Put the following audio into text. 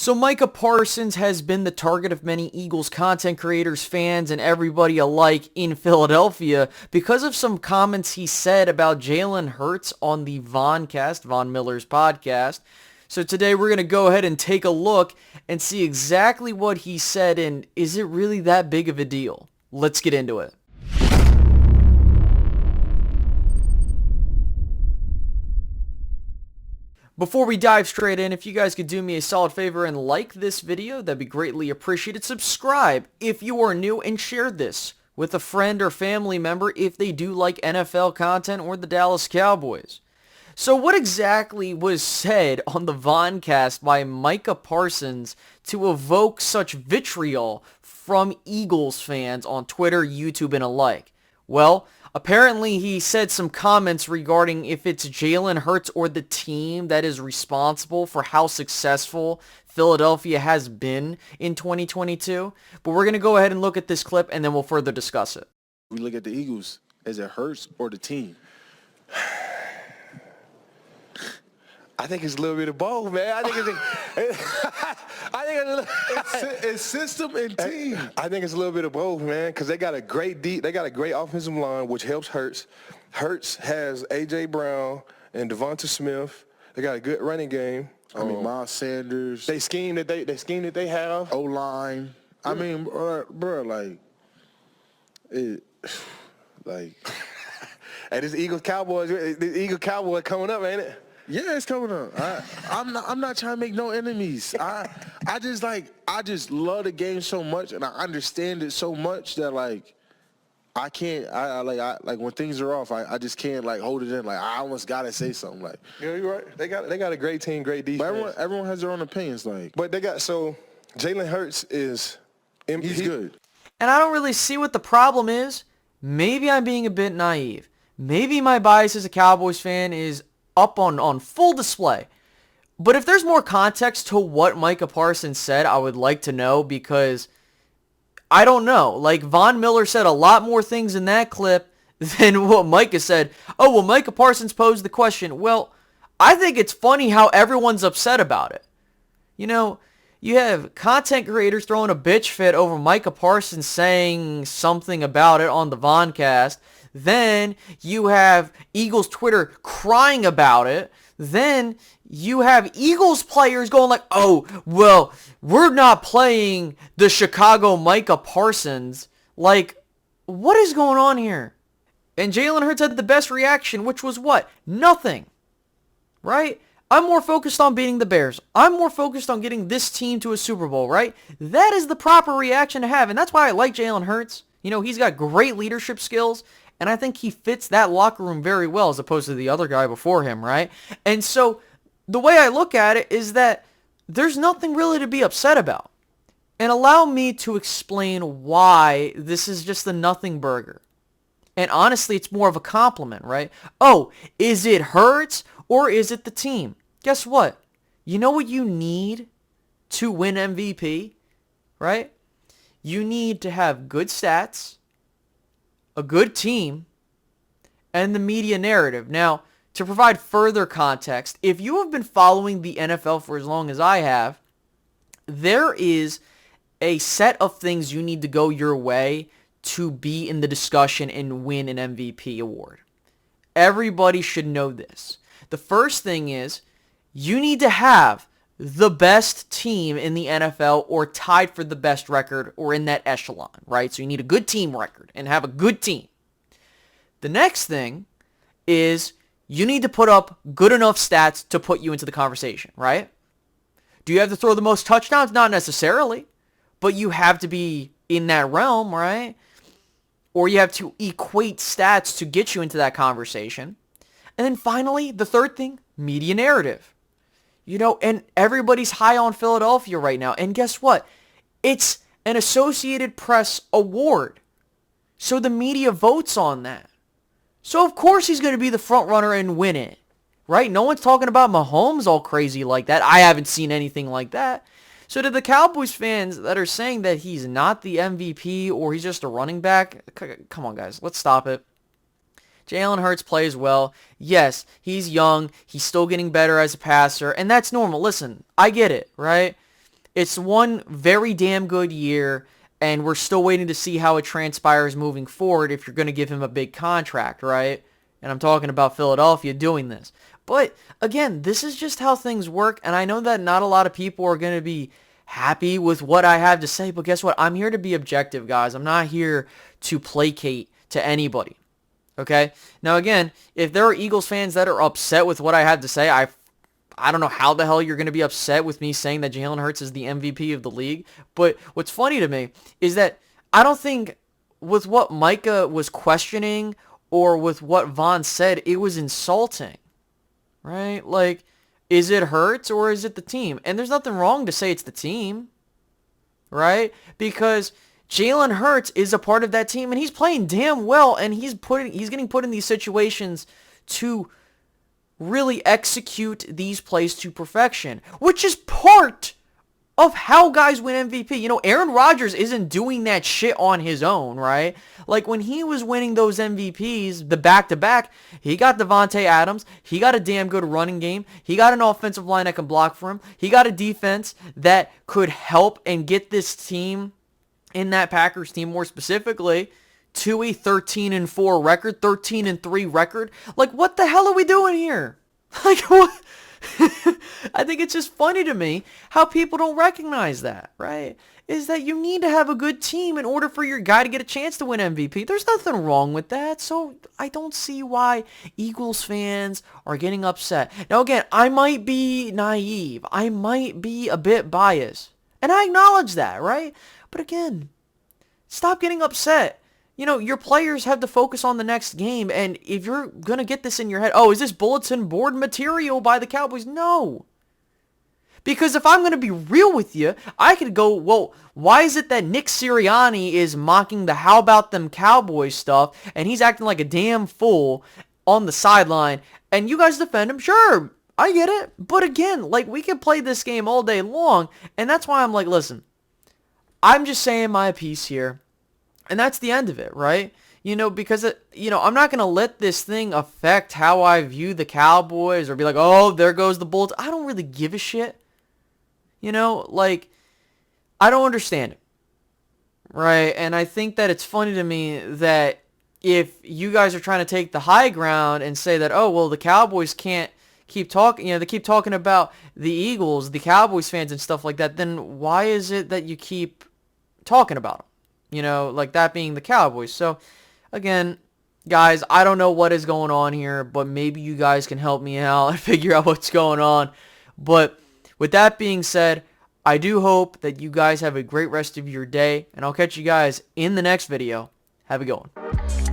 So Micah Parsons has been the target of many Eagles content creators, fans, and everybody alike in Philadelphia because of some comments he said about Jalen Hurts on the Von Miller's podcast. So today we're going to go ahead and take a look and see exactly what he said, and is it really that big of a deal? Let's get into it. Before we dive straight in, if you guys could do me a solid favor and like this video, that'd be greatly appreciated. Subscribe if you are new, and share this with a friend or family member if they do like NFL content or the Dallas Cowboys. So what exactly was said on the Voncast by Micah Parsons to evoke such vitriol from Eagles fans on Twitter, YouTube, and alike? Well, apparently he said some comments regarding if it's Jalen Hurts or the team that is responsible for how successful Philadelphia has been in 2022. But we're going to go ahead and look at this clip, and then we'll further discuss it. We look at the Eagles, is it Hurts or the team? I think it's a little bit of both, man. I think it's system and team. I think it's a little bit of both, man, because they got a great offensive line, which helps Hurts. Hurts has A.J. Brown and Devonta Smith. They got a good running game. I mean, Miles Sanders. They scheme that they have. O-line. I mean, bro, and this Eagles Cowboys coming up, ain't it? Yeah, it's coming up. I'm not trying to make no enemies. I just love the game so much, and I understand it so much that I can't. When things are off, I just can't hold it in. I almost gotta say something. Yeah, you're right. They got a great team, great defense. But everyone has their own opinions. But Jalen Hurts is he's good. And I don't really see what the problem is. Maybe I'm being a bit naive. Maybe my bias as a Cowboys fan is up on full display. But if there's more context to what Micah Parsons said, I would like to know, because I don't know. Von Miller said a lot more things in that clip than what Micah said. Oh, well, Micah Parsons posed the question. Well, I think it's funny how everyone's upset about it. You know, you have content creators throwing a bitch fit over Micah Parsons saying something about it on the Voncast. Then you have Eagles Twitter crying about it. Then you have Eagles players going oh, well, we're not playing the Chicago Micah Parsons. What is going on here? And Jalen Hurts had the best reaction, which was what? Nothing. Right? I'm more focused on beating the Bears. I'm more focused on getting this team to a Super Bowl, right? That is the proper reaction to have, and that's why I like Jalen Hurts. You know, he's got great leadership skills, and I think he fits that locker room very well as opposed to the other guy before him, right? And so the way I look at it is that there's nothing really to be upset about. And allow me to explain why this is just a nothing burger. And honestly, it's more of a compliment, right? Oh, is it Hurts or is it the team? Guess what? You know what you need to win MVP, right? You need to have good stats, a good team, and the media narrative. Now, to provide further context, if you have been following the NFL for as long as I have, there is a set of things you need to go your way to be in the discussion and win an MVP award. Everybody should know this. The first thing is you need to have the best team in the NFL or tied for the best record or in that echelon, right? So you need a good team record and have a good team. The next thing is you need to put up good enough stats to put you into the conversation, right? Do you have to throw the most touchdowns? Not necessarily, but you have to be in that realm, right? Or you have to equate stats to get you into that conversation. And then finally, the third thing, media narrative. You know, and everybody's high on Philadelphia right now. And guess what? It's an Associated Press award. So the media votes on that. So of course he's going to be the front runner and win it. Right? No one's talking about Mahomes all crazy like that. I haven't seen anything like that. So to the Cowboys fans that are saying that he's not the MVP or he's just a running back, come on guys, let's stop it. Jalen Hurts plays well. Yes, he's young. He's still getting better as a passer, and that's normal. Listen, I get it, right? It's one very damn good year, and we're still waiting to see how it transpires moving forward if you're going to give him a big contract, right? And I'm talking about Philadelphia doing this. But again, this is just how things work, and I know that not a lot of people are going to be happy with what I have to say, but guess what? I'm here to be objective, guys. I'm not here to placate to anybody. Okay? Now again, if there are Eagles fans that are upset with what I have to say, I don't know how the hell you're going to be upset with me saying that Jalen Hurts is the MVP of the league. But what's funny to me is that I don't think with what Micah was questioning or with what Vaughn said, it was insulting. Right? Like, is it Hurts or is it the team? And there's nothing wrong to say it's the team. Right? Because Jalen Hurts is a part of that team and he's playing damn well, and he's getting put in these situations to really execute these plays to perfection, which is part of how guys win MVP. You know, Aaron Rodgers isn't doing that shit on his own, right? Like when he was winning those MVPs, the back-to-back, he got Devontae Adams, he got a damn good running game, he got an offensive line that can block for him, he got a defense that could help and get this team, in that Packers team more specifically, to a 13-4 record, 13-3 record. Like, what the hell are we doing here? Like, what? I think it's just funny to me how people don't recognize that, right? Is that you need to have a good team in order for your guy to get a chance to win MVP. There's nothing wrong with that, so I don't see why Eagles fans are getting upset. Now, again, I might be naive. I might be a bit biased, and I acknowledge that, right? But again, stop getting upset. You know, your players have to focus on the next game, and if you're going to get this in your head, oh, is this bulletin board material by the Cowboys? No. Because if I'm going to be real with you, I could go, well, why is it that Nick Sirianni is mocking the how about them Cowboys stuff, and he's acting like a damn fool on the sideline, and you guys defend him? Sure, I get it. But again, like, we can play this game all day long, and that's why I'm like, listen, I'm just saying my piece here, and that's the end of it, right? You know, because, I'm not going to let this thing affect how I view the Cowboys or be like, oh, there goes the Bullets. I don't really give a shit. You know, like, I don't understand it, right? And I think that it's funny to me that if you guys are trying to take the high ground and say that, oh, well, the Cowboys can't keep talking, they keep talking about the Eagles, the Cowboys fans and stuff like that, then why is it that you keep talking about them? You know, like that being the Cowboys. So, again, guys, I don't know what is going on here, but maybe you guys can help me out and figure out what's going on. But with that being said, I do hope that you guys have a great rest of your day, and I'll catch you guys in the next video. Have a good one.